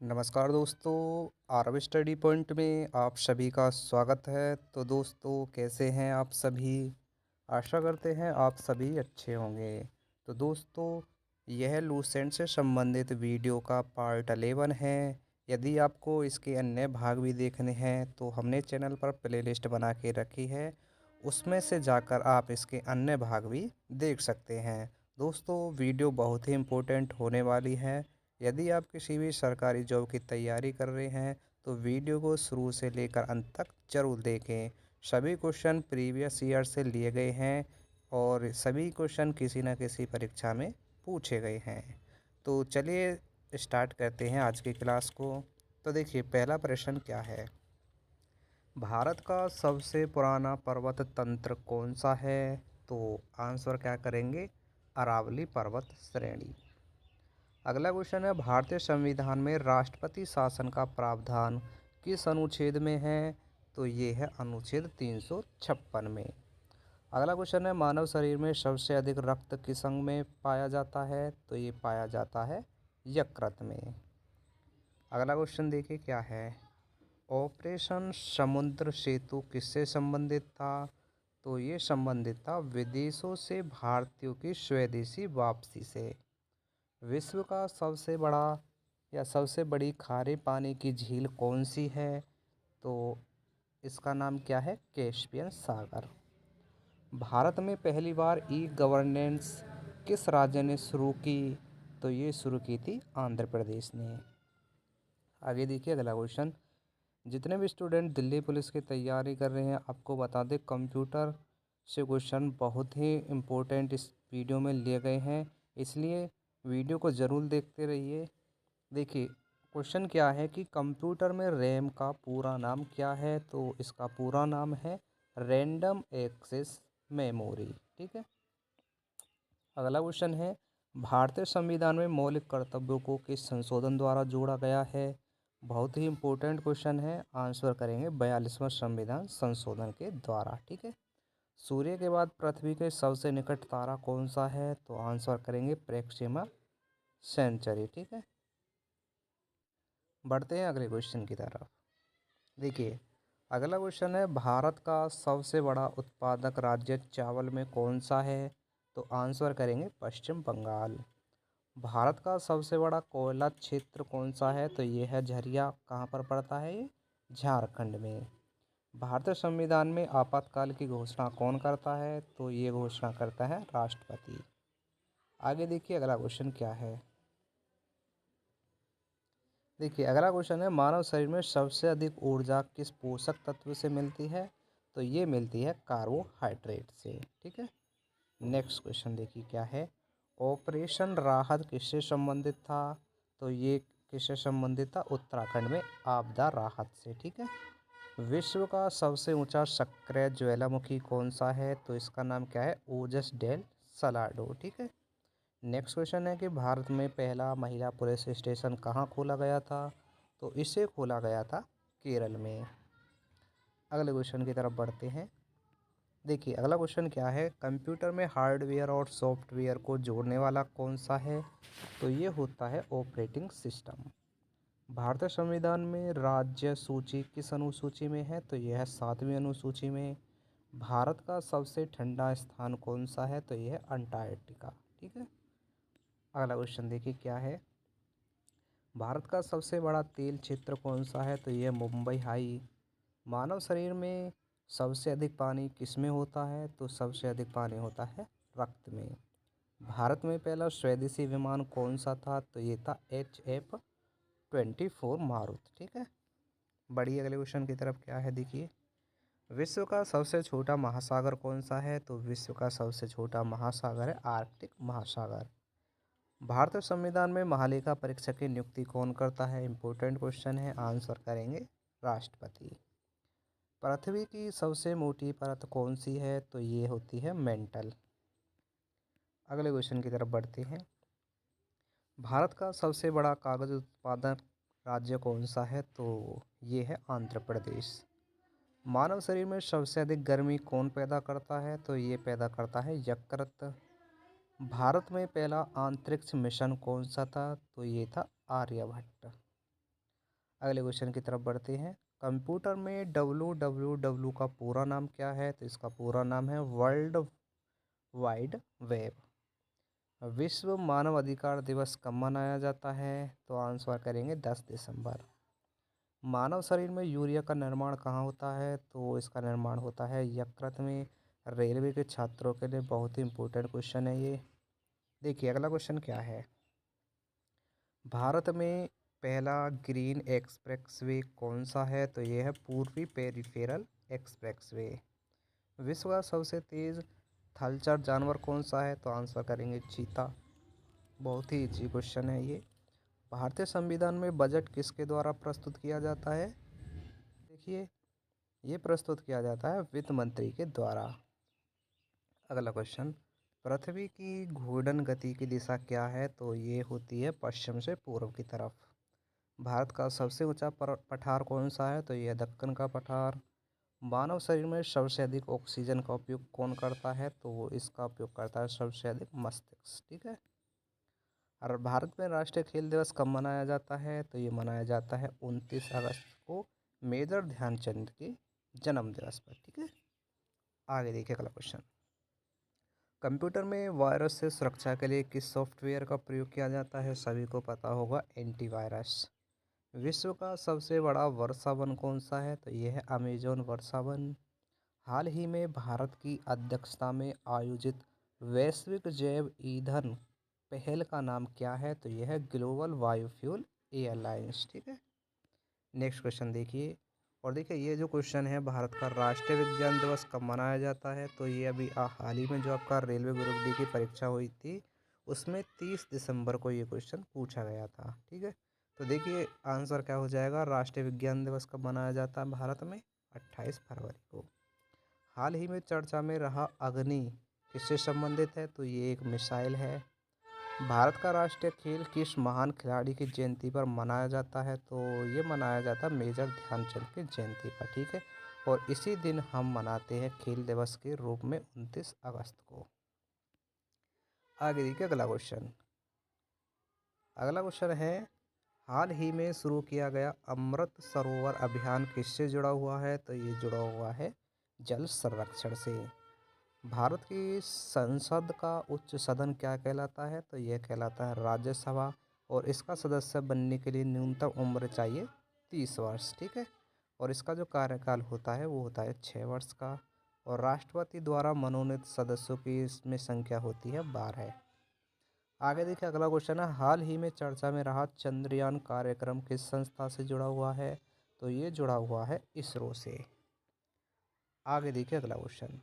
नमस्कार दोस्तों, Aarav study point में आप सभी का स्वागत है। तो दोस्तों, कैसे हैं आप सभी? आशा करते हैं आप सभी अच्छे होंगे। तो दोस्तों, यह लूसेंट से संबंधित वीडियो का पार्ट 11 है। यदि आपको इसके अन्य भाग भी देखने हैं तो हमने चैनल पर प्लेलिस्ट बना के रखी है, उसमें से जाकर आप इसके अन्य भाग भी देख सकते हैं। दोस्तों, वीडियो बहुत ही इम्पोर्टेंट होने वाली है। यदि आप किसी भी सरकारी जॉब की तैयारी कर रहे हैं तो वीडियो को शुरू से लेकर अंत तक जरूर देखें। सभी क्वेश्चन प्रीवियस ईयर से लिए गए हैं और सभी क्वेश्चन किसी न किसी परीक्षा में पूछे गए हैं। तो चलिए स्टार्ट करते हैं आज की क्लास को। तो देखिए, पहला प्रश्न क्या है? भारत का सबसे पुराना पर्वत तंत्र कौन सा है? तो आंसर क्या करेंगे? अरावली पर्वत श्रेणी। अगला क्वेश्चन है, भारतीय संविधान में राष्ट्रपति शासन का प्रावधान किस अनुच्छेद में है? तो ये है अनुच्छेद 356 में। अगला क्वेश्चन है, मानव शरीर में सबसे अधिक रक्त किस अंग में पाया जाता है? तो ये पाया जाता है यकृत में। अगला क्वेश्चन देखिए क्या है? ऑपरेशन समुद्र सेतु किससे संबंधित था? तो ये संबंधित था विदेशों से भारतीयों की स्वदेशी वापसी से। विश्व का सबसे बड़ा या सबसे बड़ी खारे पानी की झील कौन सी है? तो इसका नाम क्या है? कैस्पियन सागर। भारत में पहली बार ई गवर्नेंस किस राज्य ने शुरू की? तो ये शुरू की थी आंध्र प्रदेश ने। आगे देखिए अगला क्वेश्चन। जितने भी स्टूडेंट दिल्ली पुलिस की तैयारी कर रहे हैं, आपको बता दें कंप्यूटर से क्वेश्चन बहुत ही इम्पोर्टेंट इस वीडियो में लिए गए हैं, इसलिए वीडियो को ज़रूर देखते रहिए। देखिए, क्वेश्चन क्या है कि कंप्यूटर में रैम का पूरा नाम क्या है? तो इसका पूरा नाम है रैंडम एक्सेस मेमोरी। ठीक है। अगला क्वेश्चन है, भारतीय संविधान में मौलिक कर्तव्यों को किस संशोधन द्वारा जोड़ा गया है? बहुत ही इंपॉर्टेंट क्वेश्चन है, आंसर करेंगे 42वां संविधान संशोधन के द्वारा। ठीक है। सूर्य के बाद पृथ्वी के सबसे निकट तारा कौन सा है? तो आंसर करेंगे प्रेक्षेमा सेंचुरी। ठीक है। बढ़ते हैं अगले क्वेश्चन की तरफ। देखिए, अगला क्वेश्चन है, भारत का सबसे बड़ा उत्पादक राज्य चावल में कौन सा है? तो आंसर करेंगे पश्चिम बंगाल। भारत का सबसे बड़ा कोयला क्षेत्र कौन सा है? तो ये है झरिया। कहाँ पर पड़ता है ये? झारखंड में। भारतीय संविधान में आपातकाल की घोषणा कौन करता है? तो ये घोषणा करता है राष्ट्रपति। आगे देखिए अगला क्वेश्चन क्या है? देखिए, अगला क्वेश्चन है, मानव शरीर में सबसे अधिक ऊर्जा किस पोषक तत्व से मिलती है? तो ये मिलती है कार्बोहाइड्रेट से। ठीक है। नेक्स्ट क्वेश्चन देखिए क्या है? ऑपरेशन राहत किससे संबंधित था? तो ये किससे संबंधित था? उत्तराखंड में आपदा राहत से। ठीक है। विश्व का सबसे ऊंचा सक्रिय ज्वालामुखी कौन सा है? तो इसका नाम क्या है? ओजस डेल सलाडो। ठीक है। नेक्स्ट क्वेश्चन है कि भारत में पहला महिला पुलिस स्टेशन कहाँ खोला गया था? तो इसे खोला गया था केरल में। अगले क्वेश्चन की तरफ बढ़ते हैं। देखिए, अगला क्वेश्चन क्या है? कंप्यूटर में हार्डवेयर और सॉफ्टवेयर को जोड़ने वाला कौन सा है? तो ये होता है ऑपरेटिंग सिस्टम। भारतीय संविधान में राज्य सूची किस अनुसूची में है? तो यह है 7वीं अनुसूची में। भारत का सबसे ठंडा स्थान कौन सा है? तो यह है अंटार्कटिका। ठीक है। अगला क्वेश्चन देखिए क्या है? भारत का सबसे बड़ा तेल क्षेत्र कौन सा है? तो यह मुंबई हाई। मानव शरीर में सबसे अधिक पानी किस में होता है? तो सबसे अधिक पानी होता है रक्त में। भारत में पहला स्वदेशी विमान कौन सा था? तो ये था HF-24 मारुत। ठीक है। बढ़िए अगले क्वेश्चन की तरफ क्या है देखिए। विश्व का सबसे छोटा महासागर कौन सा है? तो विश्व का सबसे छोटा महासागर है आर्कटिक महासागर। भारतीय संविधान में महालेखा परीक्षक की नियुक्ति कौन करता है? इंपॉर्टेंट क्वेश्चन है, आंसर करेंगे राष्ट्रपति। पृथ्वी की सबसे मोटी परत कौन सी है? तो ये होती है मेंटल। अगले क्वेश्चन की तरफ बढ़ते हैं। भारत का सबसे बड़ा कागज उत्पादक राज्य कौन सा है? तो ये है आंध्र प्रदेश। मानव शरीर में सबसे अधिक गर्मी कौन पैदा करता है? तो ये पैदा करता है यकृत। भारत में पहला अंतरिक्ष मिशन कौन सा था? तो ये था आर्यभट्ट। अगले क्वेश्चन की तरफ बढ़ते हैं। कंप्यूटर में www का पूरा नाम क्या है? तो इसका पूरा नाम है वर्ल्ड वाइड वेब। विश्व मानव अधिकार दिवस कब मनाया जाता है? तो आंसर करेंगे 10 दिसंबर। मानव शरीर में यूरिया का निर्माण कहाँ होता है? तो इसका निर्माण होता है यकृत में। रेलवे के छात्रों के लिए बहुत ही इंपॉर्टेंट क्वेश्चन है ये। देखिए अगला क्वेश्चन क्या है। भारत में पहला ग्रीन एक्सप्रेसवे कौन सा है? तो ये है पूर्वी पेरिफेरल एक्सप्रेसवे। विश्व का सबसे तेज थलचर जानवर कौन सा है? तो आंसर करेंगे चीता। बहुत ही इजी क्वेश्चन है ये। भारतीय संविधान में बजट किसके द्वारा प्रस्तुत किया जाता है? देखिए ये प्रस्तुत किया जाता है वित्त मंत्री के द्वारा। अगला क्वेश्चन, पृथ्वी की घूर्णन गति की दिशा क्या है? तो ये होती है पश्चिम से पूर्व की तरफ। भारत का सबसे ऊंचा पठार कौन सा है? तो यह दक्कन का पठार। मानव शरीर में सबसे अधिक ऑक्सीजन का उपयोग कौन करता है? तो वो इसका उपयोग करता है सबसे अधिक मस्तिष्क। ठीक है। और भारत में राष्ट्रीय खेल दिवस कब मनाया जाता है? तो ये मनाया जाता है 29 अगस्त को, मेजर ध्यानचंद के जन्म दिवस पर। ठीक है। आगे देखिए अगला क्वेश्चन, कंप्यूटर में वायरस से सुरक्षा के लिए किस सॉफ्टवेयर का प्रयोग किया जाता है? सभी को पता होगा एंटीवायरस। विश्व का सबसे बड़ा वर्षा वन कौन सा है? तो यह है अमेजोन वर्षा वन। हाल ही में भारत की अध्यक्षता में आयोजित वैश्विक जैव ईंधन पहल का नाम क्या है? तो यह है ग्लोबल बायोफ्यूल एयरलाइंस। ठीक है। नेक्स्ट क्वेश्चन देखिए। और देखिए ये जो क्वेश्चन है, भारत का राष्ट्रीय विज्ञान दिवस कब मनाया जाता है? तो ये अभी हाल ही में जो आपका रेलवे ग्रुप डी की परीक्षा हुई थी उसमें 30 दिसंबर को ये क्वेश्चन पूछा गया था। ठीक है। तो देखिए आंसर क्या हो जाएगा। राष्ट्रीय विज्ञान दिवस कब मनाया जाता है भारत में? 28 फरवरी को। हाल ही में चर्चा में रहा अग्नि किससे संबंधित है? तो ये एक मिसाइल है। भारत का राष्ट्रीय खेल किस महान खिलाड़ी की जयंती पर मनाया जाता है? तो ये मनाया जाता है मेजर ध्यानचंद की जयंती पर। ठीक है। और इसी दिन हम मनाते हैं खेल दिवस के रूप में 29 अगस्त को। आगे देखिए अगला क्वेश्चन। अगला क्वेश्चन है, हाल ही में शुरू किया गया अमृत सरोवर अभियान किससे जुड़ा हुआ है? तो ये जुड़ा हुआ है जल संरक्षण से। भारत की संसद का उच्च सदन क्या कहलाता है? तो यह कहलाता है राज्यसभा। और इसका सदस्य बनने के लिए न्यूनतम उम्र चाहिए 30 वर्ष। ठीक है। और इसका जो कार्यकाल होता है वो होता है 6 वर्ष का। और राष्ट्रपति द्वारा मनोनीत सदस्यों की इसमें संख्या होती है 12। आगे देखिए अगला क्वेश्चन है, हाल ही में चर्चा में रहा चंद्रयान कार्यक्रम किस संस्था से जुड़ा हुआ है? तो ये जुड़ा हुआ है इसरो से। आगे देखिए अगला क्वेश्चन,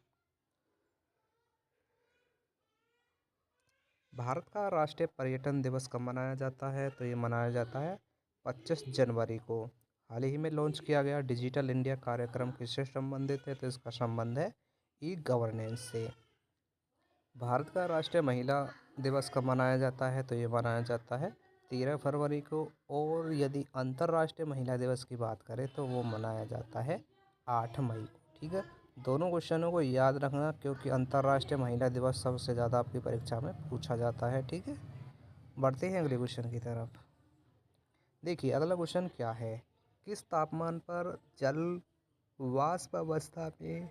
भारत का राष्ट्रीय पर्यटन दिवस कब मनाया जाता है? तो ये मनाया जाता है 25 जनवरी को। हाल ही में लॉन्च किया गया डिजिटल इंडिया कार्यक्रम किससे संबंधित है? तो इसका संबंध है ई गवर्नेंस से। भारत का राष्ट्रीय महिला दिवस कब मनाया जाता है? तो ये मनाया जाता है 13 फरवरी को। और यदि अंतर्राष्ट्रीय महिला दिवस की बात करें तो वो मनाया जाता है 8 मई को। ठीक है। दोनों क्वेश्चनों को याद रखना क्योंकि अंतर्राष्ट्रीय महिला दिवस सबसे ज़्यादा आपकी परीक्षा में पूछा जाता है। ठीक है। बढ़ते हैं अगले क्वेश्चन की तरफ। देखिए अगला क्वेश्चन क्या है, किस तापमान पर जल वाष्प अवस्था में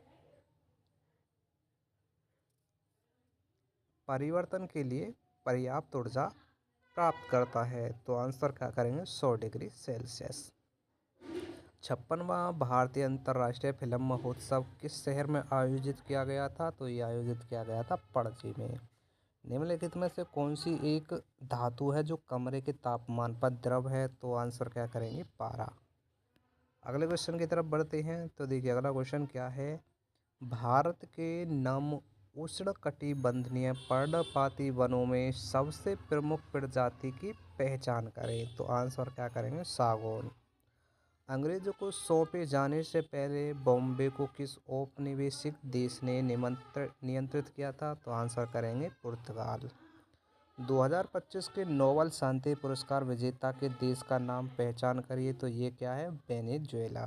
परिवर्तन के लिए पर्याप्त ऊर्जा प्राप्त करता है? तो आंसर क्या करेंगे 100 डिग्री सेल्सियस। 56वां भारतीय अंतर्राष्ट्रीय फिल्म महोत्सव किस शहर में आयोजित किया गया था? तो ये आयोजित किया गया था पणजी में। निम्नलिखित में से कौन सी एक धातु है जो कमरे के तापमान पर द्रव है? तो आंसर क्या करेंगे पारा। अगले क्वेश्चन की तरफ बढ़ते हैं। तो देखिए अगला क्वेश्चन क्या है, भारत के नम उष्णकटिबंधीय पर्णपाती वनों में सबसे प्रमुख प्रजाति की पहचान करें? तो आंसर क्या करेंगे सागौन। अंग्रेजों को सौंपे जाने से पहले बॉम्बे को किस औपनिवेशिक देश ने नियंत्रित किया था? तो आंसर करेंगे पुर्तगाल। 2025 के नोबेल शांति पुरस्कार विजेता के देश का नाम पहचान करिए। तो ये क्या है वेनेजुएला।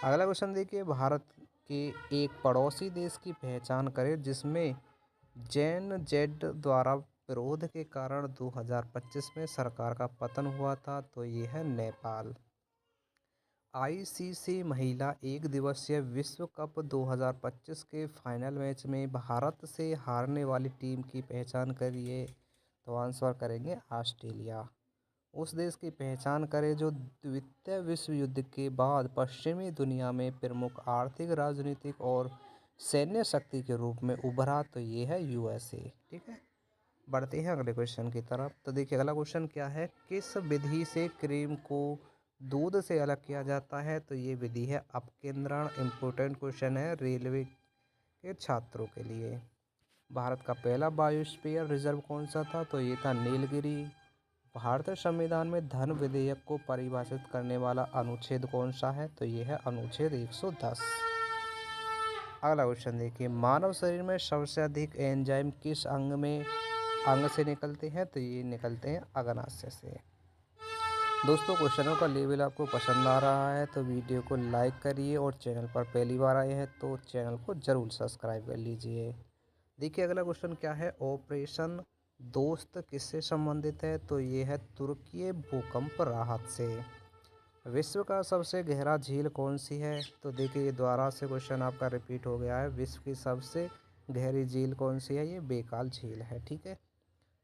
अगला क्वेश्चन देखिए, भारत के एक पड़ोसी देश की पहचान करें जिसमें जैन जेड द्वारा विरोध के कारण 2025 में सरकार का पतन हुआ था, तो ये है नेपाल। आईसीसी महिला एक दिवसीय विश्व कप 2025 के फाइनल मैच में भारत से हारने वाली टीम की पहचान करिए, तो आंसर करेंगे ऑस्ट्रेलिया। उस देश की पहचान करें जो द्वितीय विश्व युद्ध के बाद पश्चिमी दुनिया में प्रमुख आर्थिक, राजनीतिक और सैन्य शक्ति के रूप में उभरा, तो ये है यूएसए। ठीक है, बढ़ते हैं अगले क्वेश्चन की तरफ। तो देखिए अगला क्वेश्चन क्या है, किस विधि से क्रीम को दूध से अलग किया जाता है, तो ये विधि है अपकेंद्रण। इम्पोर्टेंट क्वेश्चन है रेलवे के छात्रों के लिए। भारत का पहला बायोस्फीयर रिजर्व कौन सा था, तो ये था नीलगिरी। भारतीय संविधान में धन विधेयक को परिभाषित करने वाला अनुच्छेद कौन सा है, तो ये है अनुच्छेद 110। अगला क्वेश्चन देखिए, मानव शरीर में सबसे अधिक एंजाइम किस अंग से निकलते हैं, तो ये निकलते हैं अग्नाशय से। दोस्तों, क्वेश्चनों का लेवल आपको पसंद आ रहा है तो वीडियो को लाइक करिए और चैनल पर पहली बार आए हैं तो चैनल को ज़रूर सब्सक्राइब कर लीजिए। देखिए अगला क्वेश्चन क्या है, ऑपरेशन दोस्त किससे संबंधित है, तो ये है तुर्की भूकंप राहत से। विश्व का सबसे गहरा झील कौन सी है, तो देखिए ये दोबारा से क्वेश्चन आपका रिपीट हो गया है। विश्व की सबसे गहरी झील कौन सी है, ये बेकाल झील है। ठीक है,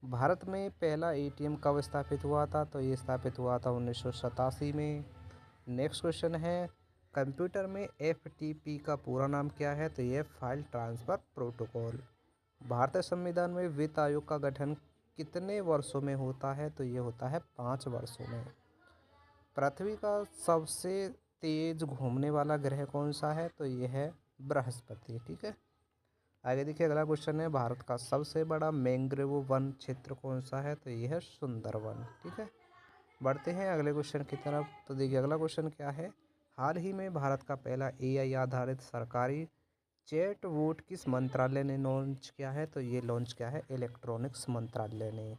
भारत में पहला एटीएम कब स्थापित हुआ था, तो ये स्थापित हुआ था 1987 में। नेक्स्ट क्वेश्चन है, कंप्यूटर में एफटीपी का पूरा नाम क्या है, तो ये फाइल ट्रांसफ़र प्रोटोकॉल। भारतीय संविधान में वित्त आयोग का गठन कितने वर्षों में होता है, तो ये होता है 5 वर्षों में। पृथ्वी का सबसे तेज घूमने वाला ग्रह कौन सा है, तो ये है बृहस्पति। ठीक है, आगे देखिए अगला क्वेश्चन है, भारत का सबसे बड़ा मैंग्रोव वन क्षेत्र कौन सा है, तो ये है सुंदरवन। ठीक है, बढ़ते हैं अगले क्वेश्चन की तरफ। तो देखिए अगला क्वेश्चन क्या है, हाल ही में भारत का पहला एआई आधारित सरकारी चैट बोट किस मंत्रालय ने लॉन्च किया है, तो ये लॉन्च किया है इलेक्ट्रॉनिक्स मंत्रालय ने।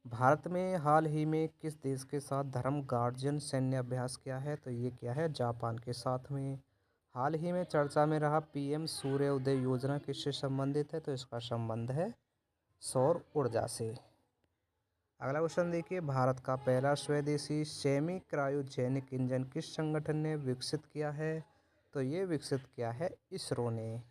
भारत में हाल ही में किस देश के साथ धर्म गार्जियन सैन्य अभ्यास किया है, तो ये किया है जापान के साथ में। हाल ही में चर्चा में रहा पीएम सूर्य उदय योजना किससे संबंधित है, तो इसका संबंध है सौर ऊर्जा से। अगला क्वेश्चन देखिए, भारत का पहला स्वदेशी सेमी क्रायोजेनिक इंजन किस संगठन ने विकसित किया है, तो ये विकसित किया है इसरो ने।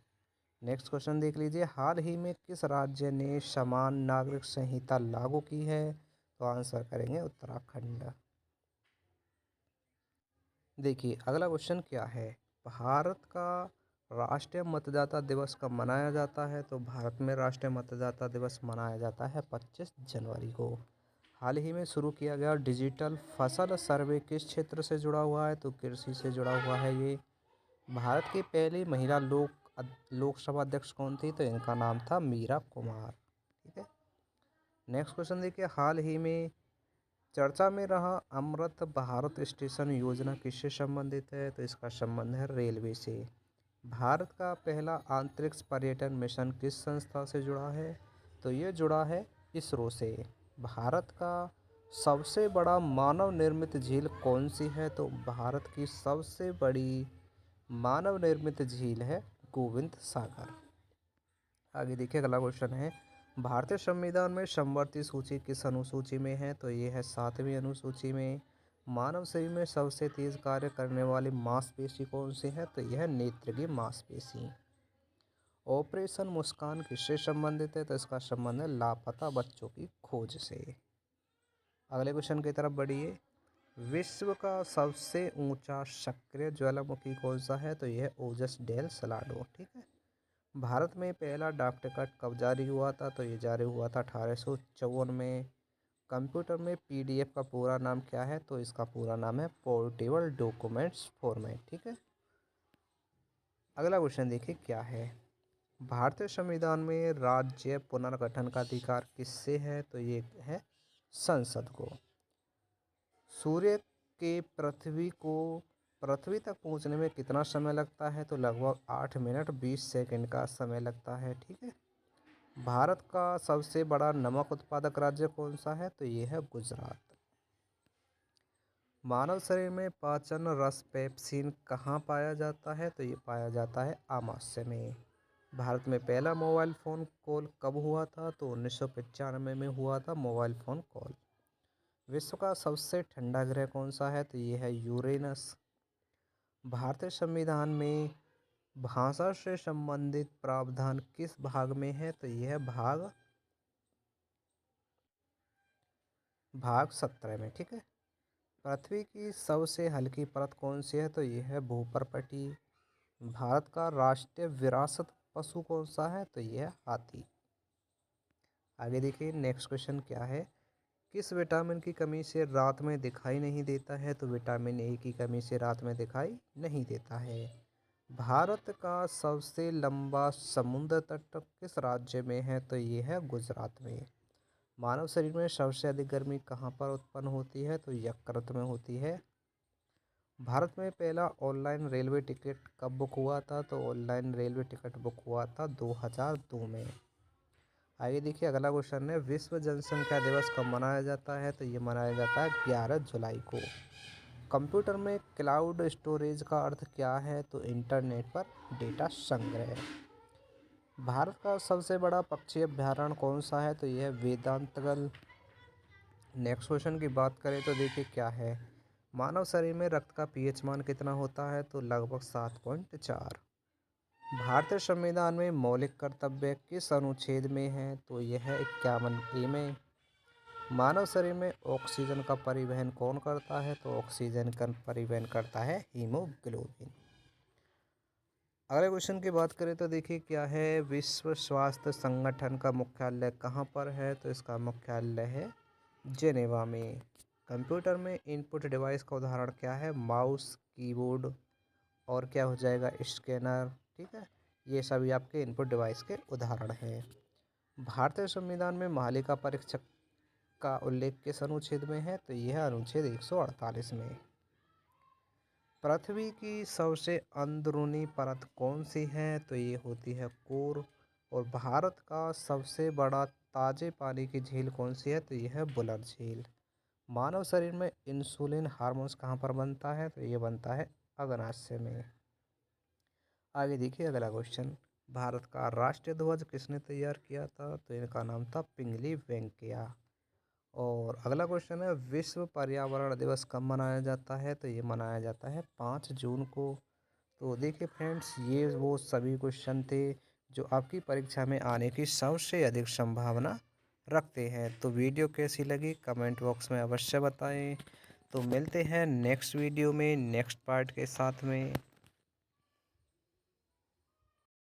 नेक्स्ट क्वेश्चन देख लीजिए, हाल ही में किस राज्य ने समान नागरिक संहिता लागू की है, तो आंसर करेंगे उत्तराखंड। देखिए अगला क्वेश्चन क्या है, भारत का राष्ट्रीय मतदाता दिवस कब मनाया जाता है, तो भारत में राष्ट्रीय मतदाता दिवस मनाया जाता है 25 जनवरी को। हाल ही में शुरू किया गया डिजिटल फसल सर्वे किस क्षेत्र से जुड़ा हुआ है, तो कृषि से जुड़ा हुआ है ये। भारत की पहली महिला लोकसभा अध्यक्ष कौन थी, तो इनका नाम था मीरा कुमार। ठीक है, नेक्स्ट क्वेश्चन देखिए, हाल ही में चर्चा में रहा अमृत भारत स्टेशन योजना किससे संबंधित है, तो इसका संबंध है रेलवे से। भारत का पहला अंतरिक्ष पर्यटन मिशन किस संस्था से जुड़ा है, तो ये जुड़ा है इसरो से। भारत का सबसे बड़ा मानव निर्मित झील कौन सी है, तो भारत की सबसे बड़ी मानव निर्मित झील है गोविंद सागर। आगे देखिए अगला क्वेश्चन है, भारतीय संविधान में समवर्ती सूची किस अनुसूची में है, तो ये है 7वीं अनुसूची में। मानव शरीर में सबसे तेज कार्य करने वाली मांसपेशी कौन सी है, तो यह नेत्र की मांसपेशी। ऑपरेशन मुस्कान किससे संबंधित है, तो इसका संबंध है लापता बच्चों की खोज से। अगले क्वेश्चन की तरफ बढ़िए, विश्व का सबसे ऊंचा सक्रिय ज्वालामुखी कौन सा है, तो यह ओजस डेल सलाडो। ठीक है, भारत में पहला डाक टिकट कब जारी हुआ था, तो ये जारी हुआ था 1854 में। कंप्यूटर में पीडीएफ का पूरा नाम क्या है, तो इसका पूरा नाम है पोर्टेबल डॉक्यूमेंट्स फॉर्मेट। ठीक है, अगला क्वेश्चन देखिए क्या है, भारतीय संविधान में राज्य पुनर्गठन का अधिकार किससे है, तो ये है संसद को। सूर्य के पृथ्वी तक पहुंचने में कितना समय लगता है, तो लगभग 8 मिनट 20 सेकंड का समय लगता है। ठीक है, भारत का सबसे बड़ा नमक उत्पादक राज्य कौन सा है, तो ये है गुजरात। मानव शरीर में पाचन रस पेप्सिन कहाँ पाया जाता है, तो ये पाया जाता है आमाशय में। भारत में पहला मोबाइल फ़ोन कॉल कब हुआ था? तो 1995 में हुआ था मोबाइल फ़ोन कॉल। विश्व का सबसे ठंडा ग्रह कौन सा है? तो ये है यूरेनस। भारतीय संविधान में भाषा से संबंधित प्रावधान किस भाग में है? तो यह है भाग 17 में। ठीक है। पृथ्वी की सबसे हल्की परत कौन सी है? तो यह है भूपर्पटी। भारत का राष्ट्रीय विरासत पशु कौन सा है? तो यह है हाथी। आगे देखिए नेक्स्ट क्वेश्चन क्या है। किस विटामिन की कमी से रात में दिखाई नहीं देता है? तो विटामिन ए की कमी से रात में दिखाई नहीं देता है। भारत का सबसे लंबा समुद्र तट किस राज्य में है? तो ये है गुजरात में। मानव शरीर में सबसे अधिक गर्मी कहाँ पर उत्पन्न होती है? तो यकृत में होती है। भारत में पहला ऑनलाइन रेलवे टिकट कब बुक हुआ था? तो ऑनलाइन रेलवे टिकट बुक हुआ था 2002 में। आइए देखिए अगला क्वेश्चन है, विश्व जनसंख्या दिवस कब मनाया जाता है? तो ये मनाया जाता है 11 जुलाई को। कंप्यूटर में क्लाउड स्टोरेज का अर्थ क्या है? तो इंटरनेट पर डेटा संग्रह। भारत का सबसे बड़ा पक्षी अभयारण्य कौन सा है? तो यह वेदांतगल। नेक्स्ट क्वेश्चन की बात करें तो देखिए क्या है, मानव शरीर में रक्त का पीएच मान कितना होता है? तो लगभग 7.4। भारतीय संविधान में मौलिक कर्तव्य किस अनुच्छेद में है? तो यह है 51A में। मानव शरीर में ऑक्सीजन का परिवहन कौन करता है? तो ऑक्सीजन का परिवहन करता है हीमोग्लोबिन। अगले क्वेश्चन की बात करें तो देखिए क्या है, विश्व स्वास्थ्य संगठन का मुख्यालय कहाँ पर है? तो इसका मुख्यालय है जेनेवा में। कंप्यूटर में इनपुट डिवाइस का उदाहरण क्या है? माउस, कीबोर्ड और क्या हो जाएगा, स्कैनर। ठीक है, ये सभी आपके इनपुट डिवाइस के उदाहरण हैं। भारतीय संविधान में महालिका परीक्षक का उल्लेख किस अनुच्छेद में है? तो यह अनुच्छेद 148 में। पृथ्वी की सबसे अंदरूनी परत कौन सी है? तो ये होती है कोर। और भारत का सबसे बड़ा ताजे पानी की झील कौन सी है? तो यह है बुलर झील। मानव शरीर में इंसुलिन हार्मोन्स कहाँ पर बनता है? तो ये बनता है अग्नाशय में। आगे देखिए अगला क्वेश्चन, भारत का राष्ट्रीय ध्वज किसने तैयार किया था? तो इनका नाम था पिंगली वेंकैया। और अगला क्वेश्चन है, विश्व पर्यावरण दिवस कब मनाया जाता है? तो ये मनाया जाता है 5 जून को। तो देखिए फ्रेंड्स, ये वो सभी क्वेश्चन थे जो आपकी परीक्षा में आने की सबसे अधिक संभावना रखते हैं। तो वीडियो कैसी लगी कमेंट बॉक्स में अवश्य बताएं। तो मिलते हैं नेक्स्ट वीडियो में नेक्स्ट पार्ट के साथ में।